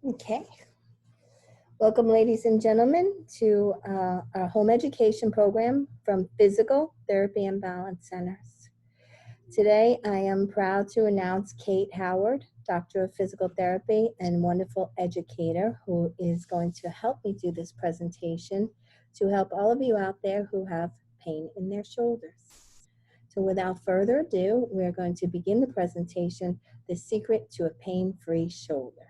Okay. Welcome, ladies and gentlemen, to our home education program from Physical Therapy and Balance Centers. Today, I am proud to announce Kate Howard, Doctor of Physical Therapy and wonderful educator, who is going to help me do this presentation to help all of you out there who have pain in their shoulders. So without further ado, we're going to begin the presentation, The Secret to a Pain-Free Shoulder.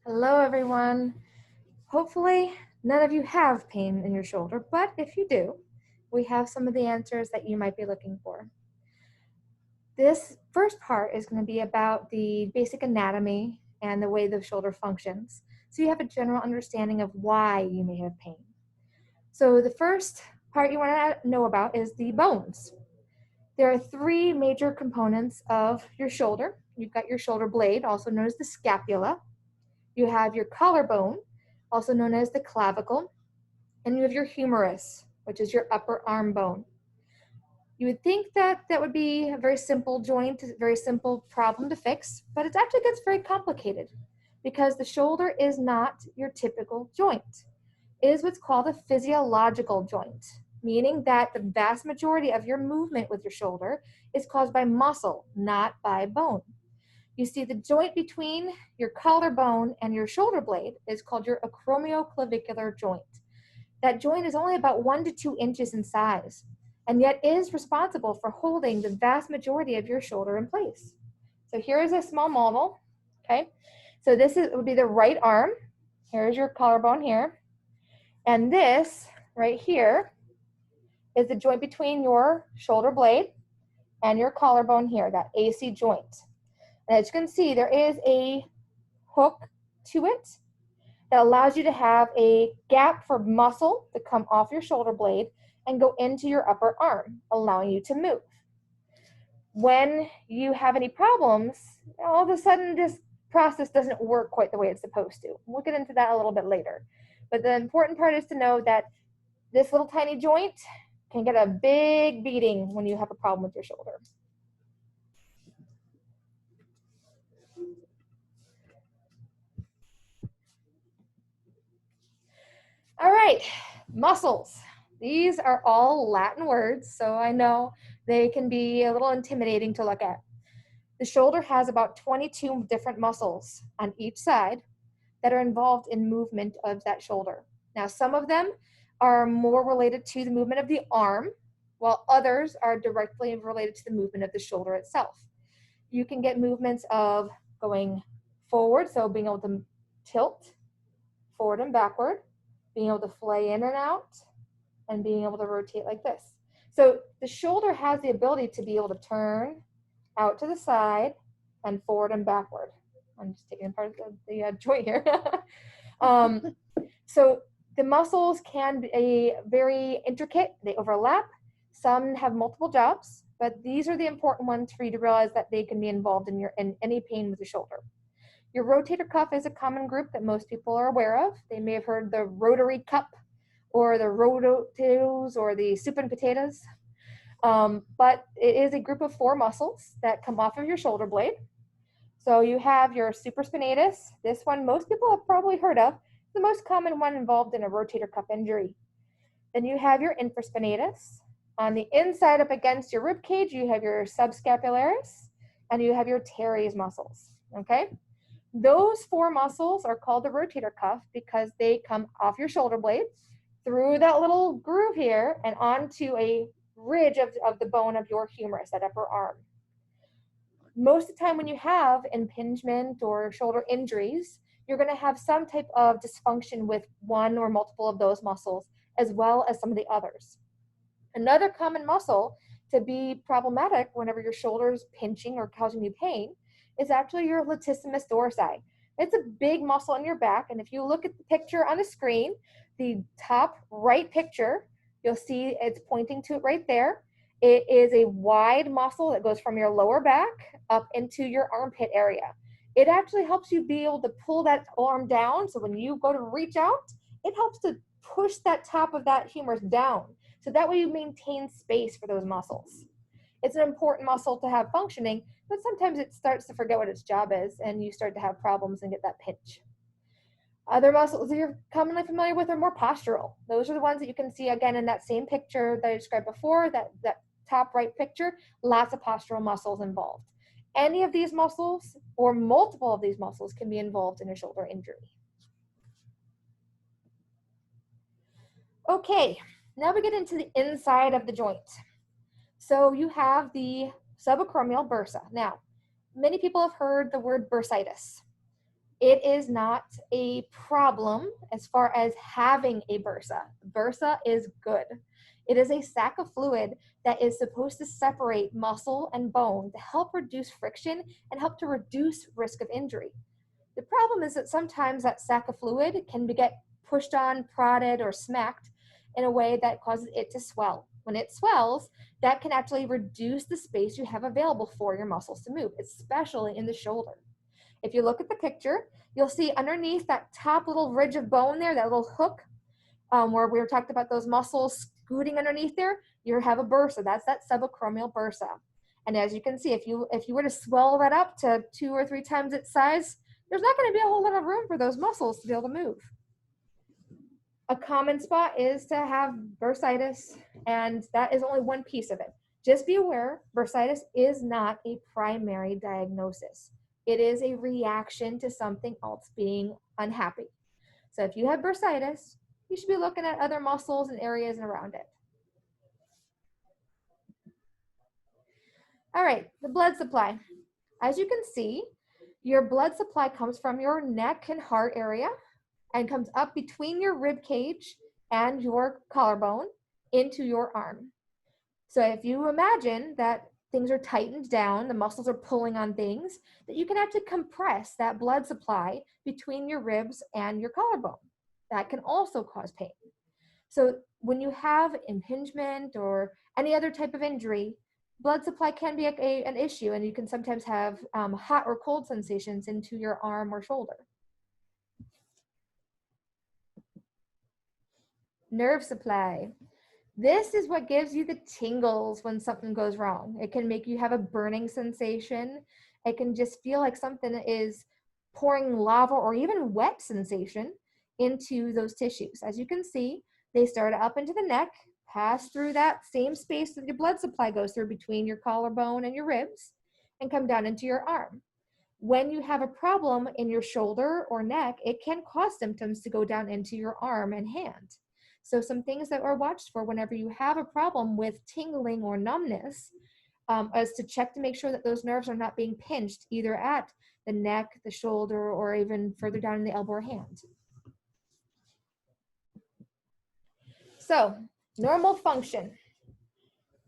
Hello everyone. Hopefully none of you have pain in your shoulder, but if you do, we have some of the answers that you might be looking for. This first part is going to be about the basic anatomy and the way the shoulder functions, so you have a general understanding of why you may have pain. So the first part you want to know about is the bones. There are three major components of your shoulder. You've got your shoulder blade, also known as the scapula. You have your collarbone, also known as the clavicle, and you have your humerus, which is your upper arm bone. You would think that that would be a very simple joint, a very simple problem to fix, but it actually gets very complicated because the shoulder is not your typical joint. It is what's called a physiological joint, meaning that the vast majority of your movement with your shoulder is caused by muscle, not by bone. You see, the joint between your collarbone and your shoulder blade is called your acromioclavicular joint. That joint is only about 1 to 2 inches in size, and yet is responsible for holding the vast majority of your shoulder in place. So here is a small model, okay? So this would be the right arm. Here's your collarbone here. And this right here is the joint between your shoulder blade and your collarbone here, that AC joint. And as you can see, there is a hook to it that allows you to have a gap for muscle to come off your shoulder blade and go into your upper arm, allowing you to move. When you have any problems, all of a sudden this process doesn't work quite the way it's supposed to. We'll get into that a little bit later. But the important part is to know that this little tiny joint can get a big beating when you have a problem with your shoulder. All right, muscles. These are all Latin words, so I know they can be a little intimidating to look at. The shoulder has about 22 different muscles on each side that are involved in movement of that shoulder. Now, some of them are more related to the movement of the arm, while others are directly related to the movement of the shoulder itself. You can get movements of going forward, so being able to tilt forward and backward, being able to flay in and out, and being able to rotate like this. So the shoulder has the ability to be able to turn out to the side and forward and backward. I'm just taking apart the joint here. So the muscles can be very intricate. They overlap. Some have multiple jobs, but these are the important ones for you to realize that they can be involved in any pain with the shoulder. Your rotator cuff is a common group that most people are aware of. They may have heard the rotary cup or the rotatos or the soup and potatoes. But it is a group of 4 muscles that come off of your shoulder blade. So you have your supraspinatus. This one most people have probably heard of, the most common one involved in a rotator cuff injury. Then you have your infraspinatus. On the inside up against your rib cage, you have your subscapularis, and you have your teres muscles, okay? Those 4 muscles are called the rotator cuff because they come off your shoulder blade through that little groove here and onto a ridge of the bone of your humerus, that upper arm. Most of the time when you have impingement or shoulder injuries, you're going to have some type of dysfunction with one or multiple of those muscles, as well as some of the others. Another common muscle to be problematic whenever your shoulder is pinching or causing you pain is actually your latissimus dorsi. It's a big muscle in your back, and if you look at the picture on the screen, the top right picture, you'll see it's pointing to it right there. It is a wide muscle that goes from your lower back up into your armpit area. It actually helps you be able to pull that arm down, so when you go to reach out, it helps to push that top of that humerus down So that way you maintain space for those muscles. It's an important muscle to have functioning, but sometimes it starts to forget what its job is and you start to have problems and get that pinch. Other muscles that you're commonly familiar with are more postural. Those are the ones that you can see again in that same picture that I described before, that top right picture, lots of postural muscles involved. Any of these muscles or multiple of these muscles can be involved in a shoulder injury. Okay, now we get into the inside of the joint. So you have the subacromial bursa. Now, many people have heard the word bursitis. It is not a problem as far as having a bursa. Bursa is good. It is a sac of fluid that is supposed to separate muscle and bone to help reduce friction and help to reduce risk of injury. The problem is that sometimes that sac of fluid can get pushed on, prodded, or smacked in a way that causes it to swell. When it swells, that can actually reduce the space you have available for your muscles to move, especially in the shoulder. If you look at the picture, you'll see underneath that top little ridge of bone there, that little hook, where we were talking about those muscles scooting underneath there, you have a bursa. That's that subacromial bursa. And as you can see, if you were to swell that up to 2 or 3 times its size, there's not going to be a whole lot of room for those muscles to be able to move. A common spot is to have bursitis, and that is only one piece of it. Just be aware, bursitis is not a primary diagnosis. It is a reaction to something else being unhappy. So if you have bursitis, you should be looking at other muscles and areas around it. All right, the blood supply. As you can see, your blood supply comes from your neck and heart area and comes up between your rib cage and your collarbone into your arm. So if you imagine that things are tightened down, the muscles are pulling on things, that you can actually compress that blood supply between your ribs and your collarbone. That can also cause pain. So when you have impingement or any other type of injury, blood supply can be an issue, and you can sometimes have hot or cold sensations into your arm or shoulder. Nerve supply. This is what gives you the tingles when something goes wrong. It can make you have a burning sensation. It can just feel like something is pouring lava or even wet sensation into those tissues. As you can see, they start up into the neck, pass through that same space that your blood supply goes through between your collarbone and your ribs, and come down into your arm. When you have a problem in your shoulder or neck, it can cause symptoms to go down into your arm and hand. So some things that are watched for whenever you have a problem with tingling or numbness is to check to make sure that those nerves are not being pinched either at the neck, the shoulder, or even further down in the elbow or hand. So normal function.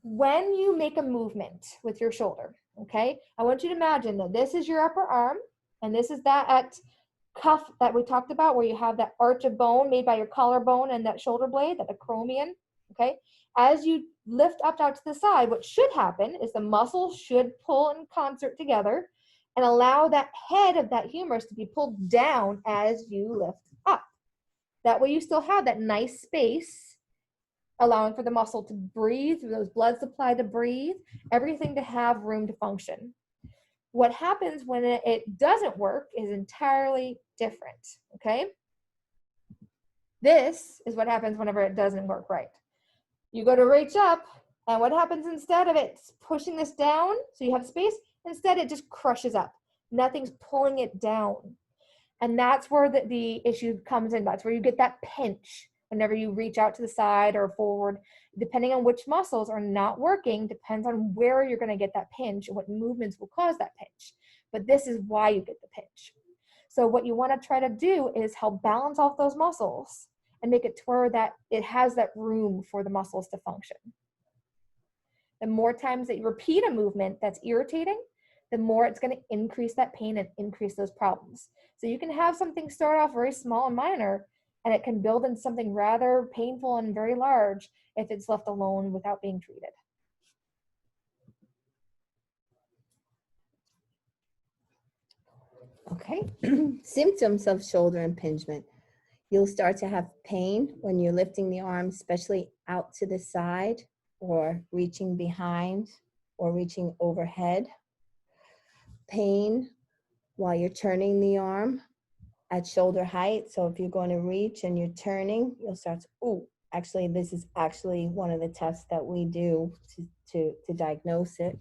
When you make a movement with your shoulder, okay, I want you to imagine that this is your upper arm and this is that cuff that we talked about where you have that arch of bone made by your collarbone and that shoulder blade, that acromion, okay? As you lift up out to the side, what should happen is the muscles should pull in concert together and allow that head of that humerus to be pulled down as you lift up. That way you still have that nice space, allowing for the muscle to breathe, through those blood supply to breathe, everything to have room to function. What happens when it doesn't work is entirely different, okay? This is what happens whenever it doesn't work right. You go to reach up, and what happens instead of it pushing this down so you have space? Instead, it just crushes up. Nothing's pulling it down. And that's where the issue comes in. That's where you get that pinch whenever you reach out to the side or forward. Depending on which muscles are not working, depends on where you're going to get that pinch and what movements will cause that pinch. But this is why you get the pinch. So what you want to try to do is help balance off those muscles and make it to where that it has that room for the muscles to function. The more times that you repeat a movement that's irritating, the more it's going to increase that pain and increase those problems. So you can have something start off very small and minor, and it can build into something rather painful and very large if it's left alone without being treated. Okay, symptoms of shoulder impingement. You'll start to have pain when you're lifting the arm, especially out to the side or reaching behind or reaching overhead. Pain while you're turning the arm at shoulder height. So if you're going to reach and you're turning, you'll start to, ooh, actually, this is actually one of the tests that we do to diagnose it.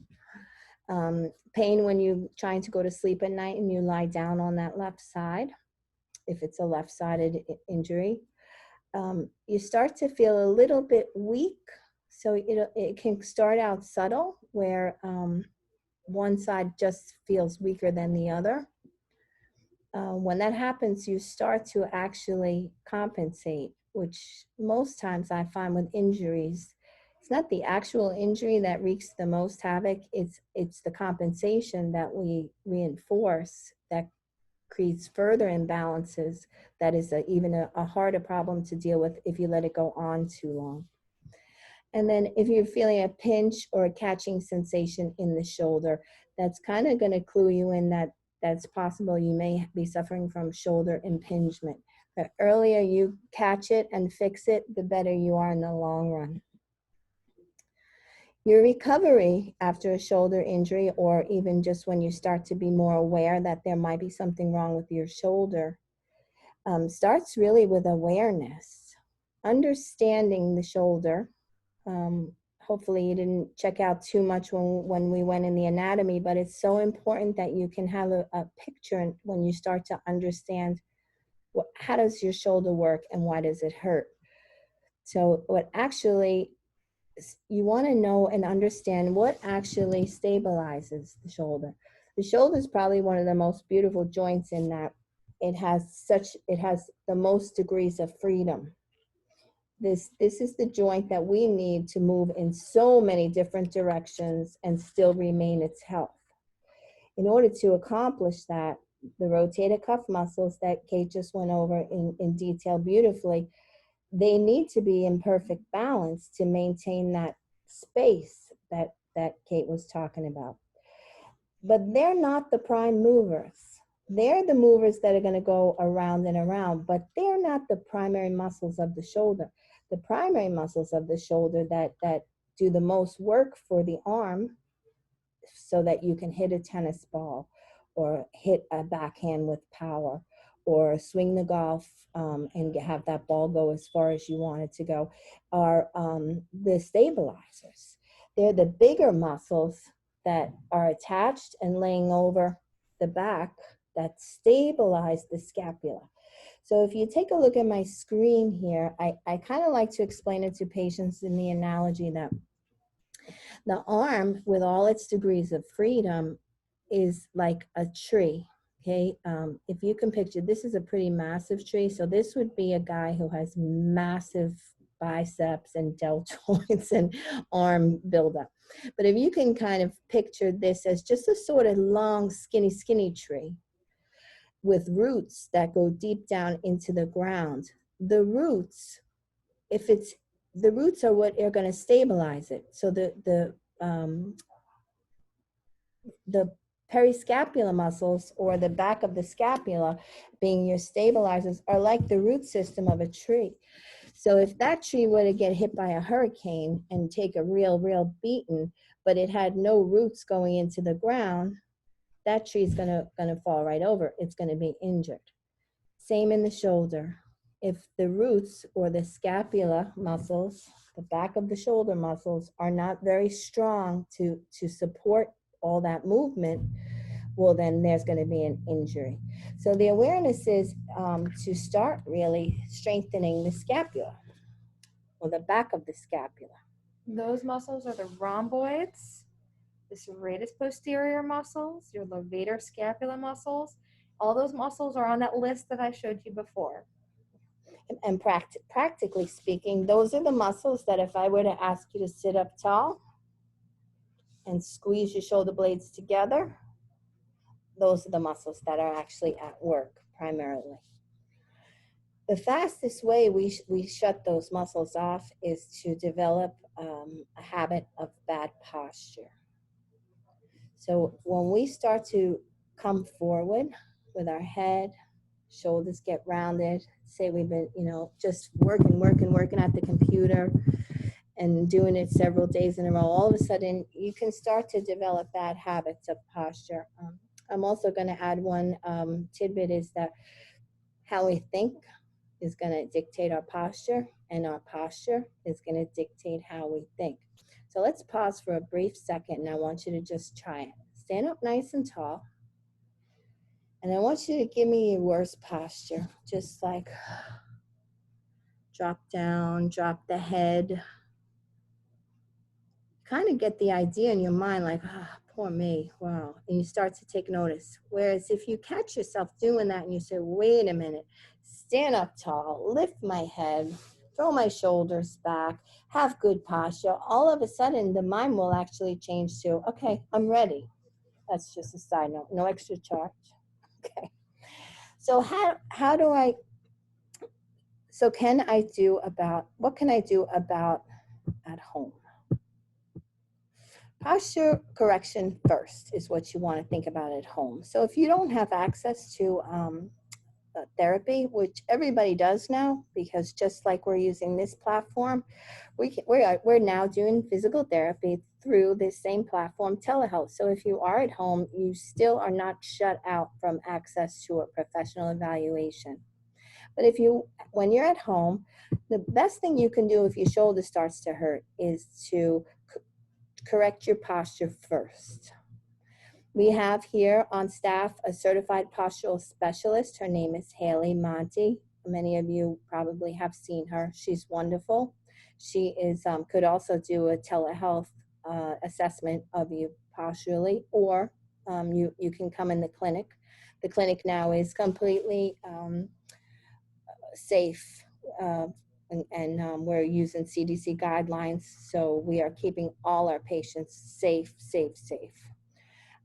Pain when you're trying to go to sleep at night and you lie down on that left side, if it's a left-sided injury. You start to feel a little bit weak. So it can start out subtle where one side just feels weaker than the other. When that happens, you start to actually compensate, which most times I find with injuries, it's not the actual injury that wreaks the most havoc, it's the compensation that we reinforce that creates further imbalances that is even a harder problem to deal with if you let it go on too long. And then if you're feeling a pinch or a catching sensation in the shoulder, that's kind of going to clue you in that that's possible you may be suffering from shoulder impingement. The earlier you catch it and fix it, the better you are in the long run. Your recovery after a shoulder injury, or even just when you start to be more aware that there might be something wrong with your shoulder, starts really with awareness, understanding the shoulder. Hopefully you didn't check out too much when we went in the anatomy, but it's so important that you can have a picture when you start to understand how does your shoulder work and why does it hurt. So what actually, you want to know and understand what actually stabilizes the shoulder. The shoulder is probably one of the most beautiful joints in that it has the most degrees of freedom. This is the joint that we need to move in so many different directions and still remain its health. In order to accomplish that, the rotator cuff muscles that Kate just went over in detail beautifully, they need to be in perfect balance to maintain that space that Kate was talking about. But they're not the prime movers. They're the movers that are going to go around and around, but they're not the primary muscles of the shoulder. The primary muscles of the shoulder that do the most work for the arm so that you can hit a tennis ball or hit a backhand with power or swing the golf and have that ball go as far as you want it to go, are the stabilizers. They're the bigger muscles that are attached and laying over the back that stabilize the scapula. So if you take a look at my screen here, I kind of like to explain it to patients in the analogy that the arm, with all its degrees of freedom, is like a tree. Okay, if you can picture, this is a pretty massive tree. So this would be a guy who has massive biceps and deltoids and arm buildup. But if you can kind of picture this as just a sort of long, skinny tree with roots that go deep down into the ground. The roots, the roots are what are going to stabilize it. So the periscapular muscles, or the back of the scapula, being your stabilizers, are like the root system of a tree. So if that tree were to get hit by a hurricane and take a real beating, but it had no roots going into the ground, that tree is gonna fall right over. It's gonna be injured. Same in the shoulder. If the roots or the scapula muscles, the back of the shoulder muscles, are not very strong to support all that movement, well, then there's going to be an injury. So the awareness is to start really strengthening the scapula or the back of the scapula. Those muscles are the rhomboids, the serratus posterior muscles, your levator scapula muscles. All those muscles are on that list that I showed you before. And practically speaking, those are the muscles that if I were to ask you to sit up tall and squeeze your shoulder blades together, those are the muscles that are actually at work primarily. The fastest way we shut those muscles off is to develop a habit of bad posture. So when we start to come forward with our head, shoulders get rounded, say we've been, just working at the computer, and doing it several days in a row, all of a sudden you can start to develop bad habits of posture. I'm also going to add one tidbit is that how we think is going to dictate our posture, and our posture is going to dictate how we think. So let's pause for a brief second, and I want you to just try it. Stand up nice and tall, and I want you to give me your worst posture. Just like drop down, drop the head. Kind of get the idea in your mind, like, ah, poor me, wow. And you start to take notice. Whereas if you catch yourself doing that and you say, wait a minute, stand up tall, lift my head, throw my shoulders back, have good posture, all of a sudden the mind will actually change to, okay, I'm ready. That's just a side note, no extra charge. Okay. So how do I, so can I do about, what can I do about at home? Posture correction first is what you want to think about at home. So if you don't have access to therapy, which everybody does now, because just like we're using this platform, we're now doing physical therapy through this same platform, telehealth. So if you are at home, you still are not shut out from access to a professional evaluation. But when you're at home, the best thing you can do if your shoulder starts to hurt is to correct your posture first. We have here on staff a certified postural specialist. Her name is Haley Monty. Many of you probably have seen her. She's wonderful. She could also do a telehealth assessment of you posturally, or you can come in the clinic. The clinic now is completely safe, and we're using CDC guidelines, so we are keeping all our patients safe,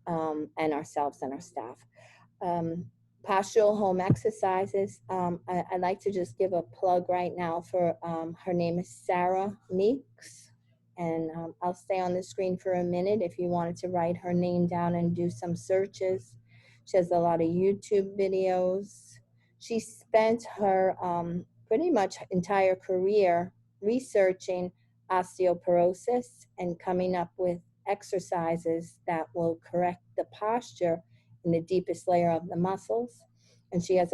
and ourselves and our staff. Postural home exercises. I'd like to just give a plug right now for, her name is Sarah Meeks, and I'll stay on the screen for a minute if you wanted to write her name down and do some searches. She has a lot of YouTube videos. She spent her pretty much entire career researching osteoporosis and coming up with exercises that will correct the posture in the deepest layer of the muscles. And she has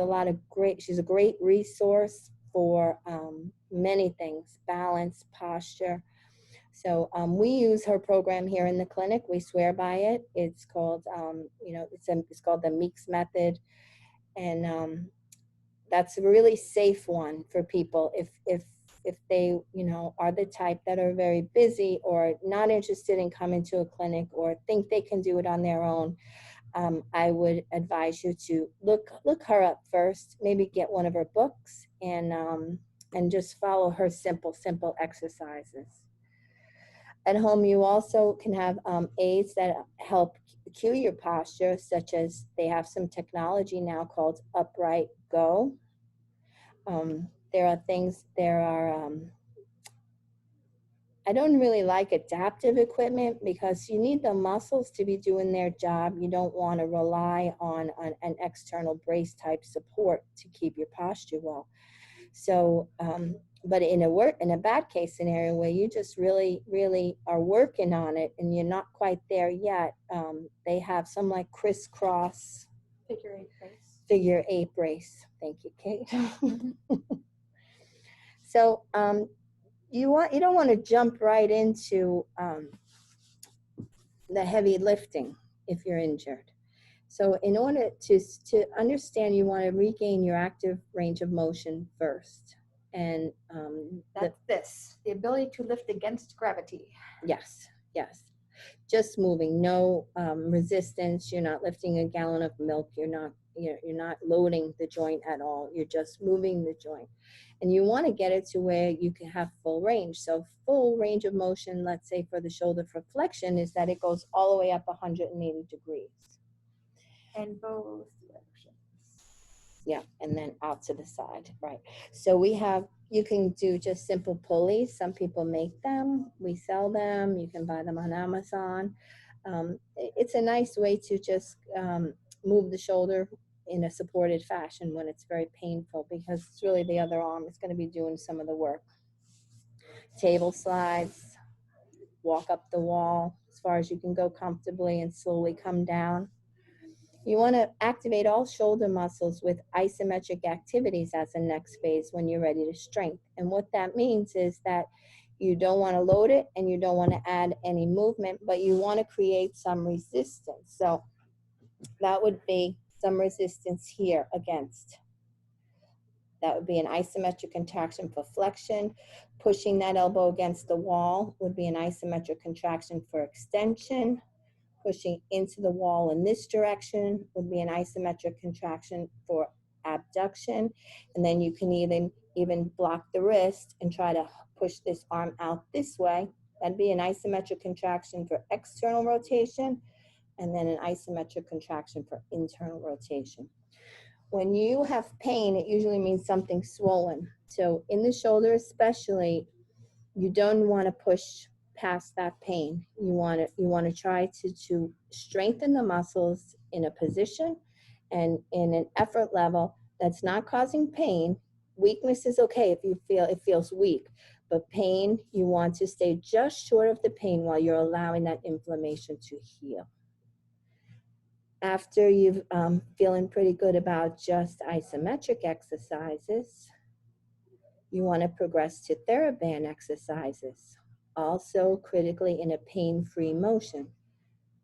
she's a great resource for many things, balance, posture. So we use her program here in the clinic. We swear by it. It's called, it's called the Meeks method. And that's a really safe one for people if they, are the type that are very busy or not interested in coming to a clinic or think they can do it on their own. I would advise you to look her up first, maybe get one of her books and just follow her simple exercises. At home, you also can have aids that help cue your posture, such as they have some technology now called Upright Go. I don't really like adaptive equipment because you need the muscles to be doing their job. You don't want to rely on an external brace type support to keep your posture well. So, but in a bad case scenario where you just really, really are working on it and you're not quite there yet, they have some like crisscross figure eight brace. Thank you, Kate. So you don't want to jump right into the heavy lifting if you're injured. So in order to understand, you want to regain your active range of motion first. And that's the ability to lift against gravity. Yes. Just moving, no resistance. You're not lifting a gallon of milk. You're not loading the joint at all. You're just moving the joint. And you want to get it to where you can have full range. So full range of motion, let's say for the shoulder for flexion, is that it goes all the way up 180 degrees. And both directions. Yeah, and then out to the side, right? So you can do just simple pulleys. Some people make them. We sell them. You can buy them on Amazon. It's a nice way to just move the shoulder in a supported fashion when it's very painful, because it's really the other arm is going to be doing some of the work. table slides, walk up the wall as far as you can go comfortably and slowly come down. You want to activate all shoulder muscles with isometric activities as the next phase when you're ready to strength. And what that means is that you don't want to load it and you don't want to add any movement, but you want to create some resistance. So that would be some resistance here against. That would be an isometric contraction for flexion. Pushing that elbow against the wall would be an isometric contraction for extension. Pushing into the wall in this direction would be an isometric contraction for abduction. And then you can even block the wrist and try to push this arm out this way. That'd be an isometric contraction for external rotation, and then an isometric contraction for internal rotation. When you have pain, it usually means something swollen. So in the shoulder especially, you don't want to push past that pain. You want to try to strengthen the muscles in a position and in an effort level that's not causing pain. Weakness is okay if you feel it feels weak, but pain, you want to stay just short of the pain while you're allowing that inflammation to heal. After you've feeling pretty good about just isometric exercises, you want to progress to TheraBand exercises, also critically in a pain-free motion.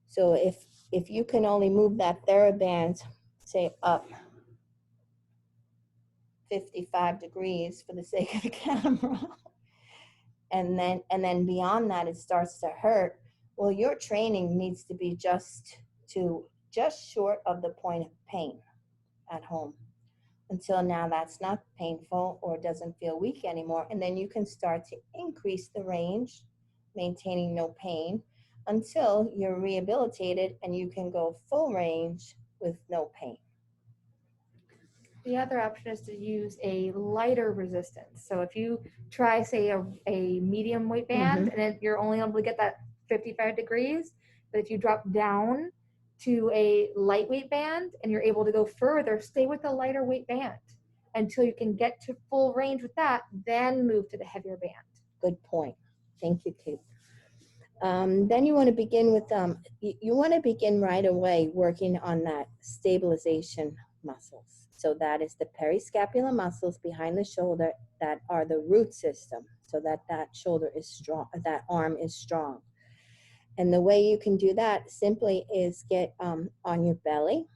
So if you can only move that TheraBand, say up 55 degrees for the sake of the camera, and then beyond that it starts to hurt, well, your training needs to be just short of the point of pain at home until now that's not painful or doesn't feel weak anymore. And then you can start to increase the range, maintaining no pain, until you're rehabilitated and you can go full range with no pain. The other option is to use a lighter resistance. So if you try, say, a medium weight band, and you're only able to get that 55 degrees, but if you drop down to a lightweight band and you're able to go further, stay with the lighter weight band until you can get to full range with that, then move to the heavier band. Good point. Thank you, Kate. Then you want to begin with, you want to begin right away working on that stabilization muscles. So that is the periscapular muscles behind the shoulder that are the root system, so that shoulder is strong, that arm is strong. And the way you can do that simply is get on your belly.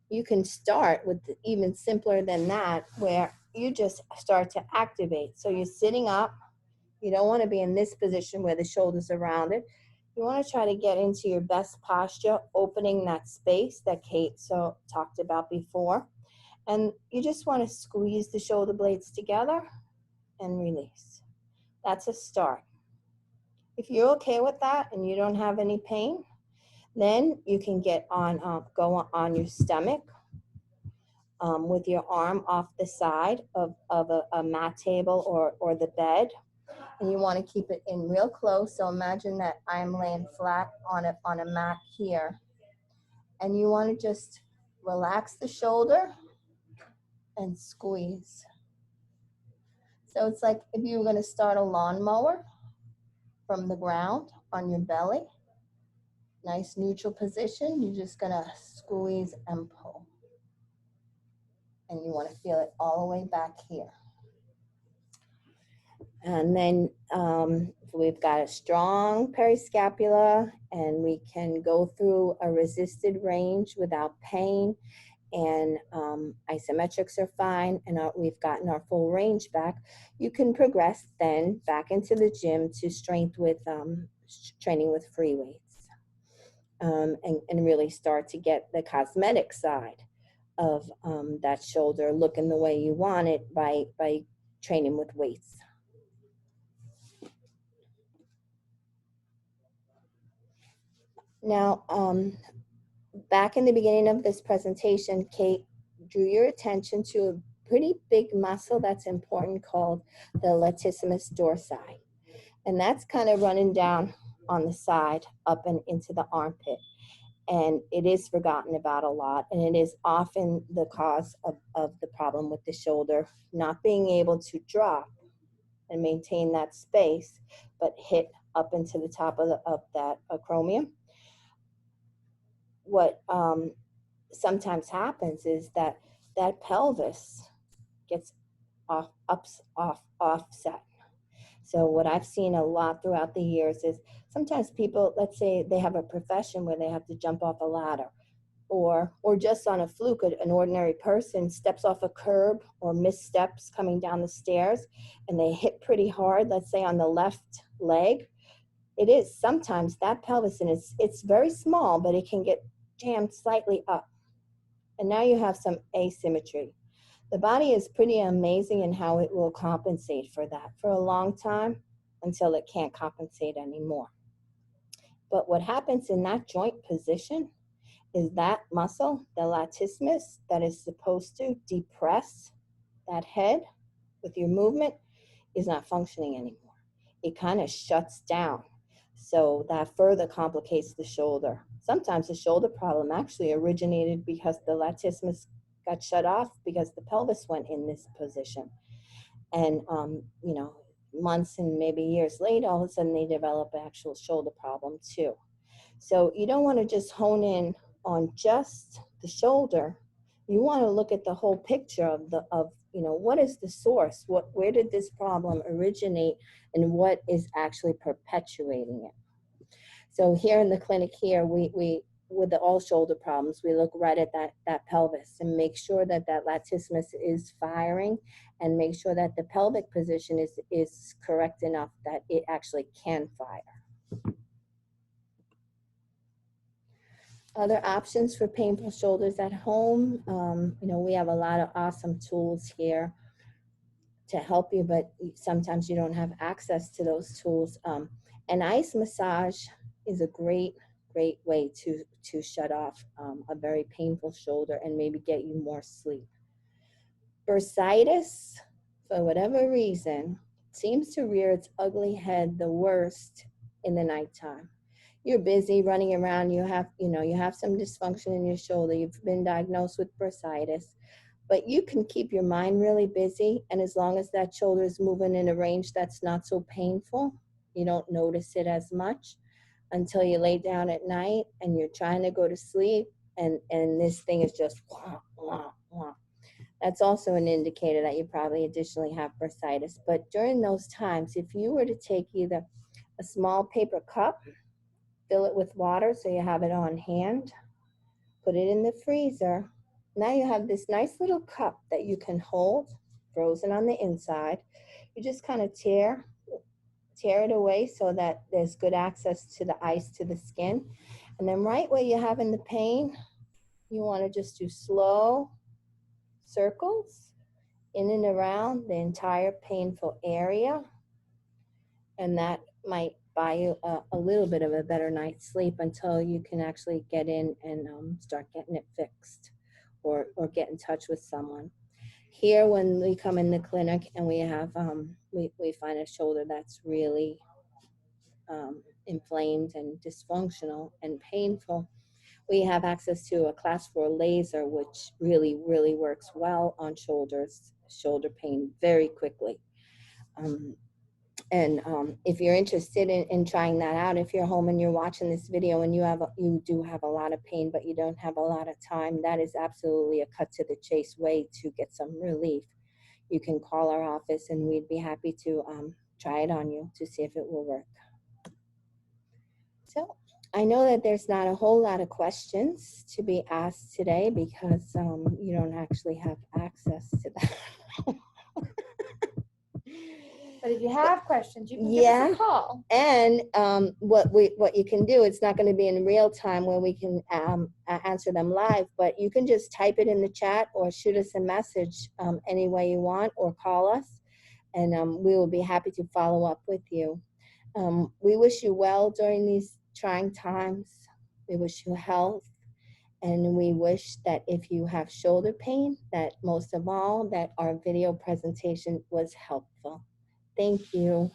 You can start with even simpler than that, where you just start to activate. So you're sitting up. You don't want to be in this position where the shoulders are rounded. You want to try to get into your best posture, opening that space that Kate talked about before. And you just want to squeeze the shoulder blades together and release. That's a start. If you're okay with that and you don't have any pain, then you can get on, go on your stomach with your arm off the side of a mat table or the bed. And you want to keep it in real close. So imagine that I'm laying flat on a mat here. And you want to just relax the shoulder and squeeze. So it's like if you were going to start a lawnmower from the ground on your belly. Nice neutral position. You're just going to squeeze and pull. And you want to feel it all the way back here. And then we've got a strong periscapula, and we can go through a resisted range without pain, and isometrics are fine, and we've gotten our full range back. You can progress then back into the gym to strength with training with free weights, and really start to get the cosmetic side of that shoulder looking the way you want it by training with weights. Now, back in the beginning of this presentation, Kate drew your attention to a pretty big muscle that's important called the latissimus dorsi. And that's kind of running down on the side up and into the armpit. And it is forgotten about a lot, and it is often the cause of the problem with the shoulder not being able to drop and maintain that space, but hit up into the top of that acromion. What sometimes happens is that that pelvis gets offset. So what I've seen a lot throughout the years is sometimes people, let's say they have a profession where they have to jump off a ladder, or just on a fluke, an ordinary person steps off a curb or missteps coming down the stairs and they hit pretty hard, let's say on the left leg. It is sometimes that pelvis, and it's very small, but it can get jammed slightly up. And now you have some asymmetry. The body is pretty amazing in how it will compensate for that for a long time until it can't compensate anymore. But what happens in that joint position is that muscle, the latissimus, that is supposed to depress that head with your movement, is not functioning anymore. It kind of shuts down. So that further complicates the shoulder. Sometimes the shoulder problem actually originated because the latissimus got shut off because the pelvis went in this position. And, months and maybe years later, all of a sudden they develop an actual shoulder problem too. So you don't want to just hone in on just the shoulder. You want to look at the whole picture of what is the source, where did this problem originate, and what is actually perpetuating it. So here in the clinic here, we with all shoulder problems, we look right at that pelvis and make sure that latissimus is firing, and make sure that the pelvic position is correct enough that it actually can fire. Other options for painful shoulders at home, we have a lot of awesome tools here to help you, but sometimes you don't have access to those tools. An ice massage is a great way to shut off a very painful shoulder and maybe get you more sleep. Bursitis, for whatever reason, seems to rear its ugly head the worst in the nighttime. You're busy running around, you have some dysfunction in your shoulder, you've been diagnosed with bursitis, but you can keep your mind really busy, and as long as that shoulder is moving in a range that's not so painful, you don't notice it as much until you lay down at night and you're trying to go to sleep, and this thing is just wah, wah, wah. That's also an indicator that you probably additionally have bursitis. But during those times, if you were to take either a small paper cup, fill it with water so you have it on hand, put it in the freezer. Now you have this nice little cup that you can hold, frozen on the inside. You just kind of tear it away so that there's good access to the ice to the skin. And then right where you're having the pain, you want to just do slow circles in and around the entire painful area. And that might buy you a little bit of a better night's sleep until you can actually get in and start getting it fixed, or get in touch with someone. Here, when we come in the clinic and we have we find a shoulder that's really inflamed and dysfunctional and painful, we have access to a class 4 laser, which really works well on shoulder pain very quickly. If you're interested in trying that out, if you're home and you're watching this video and you do have a lot of pain, but you don't have a lot of time, that is absolutely a cut to the chase way to get some relief. You can call our office and we'd be happy to try it on you to see if it will work. So I know that there's not a whole lot of questions to be asked today because you don't actually have access to that. But if you have questions, you can give us a call. And what you can do, it's not going to be in real time where we can answer them live, but you can just type it in the chat or shoot us a message any way you want, or call us, and we will be happy to follow up with you. We wish you well during these trying times. We wish you health. And we wish that if you have shoulder pain, that most of all, that our video presentation was helpful. Thank you.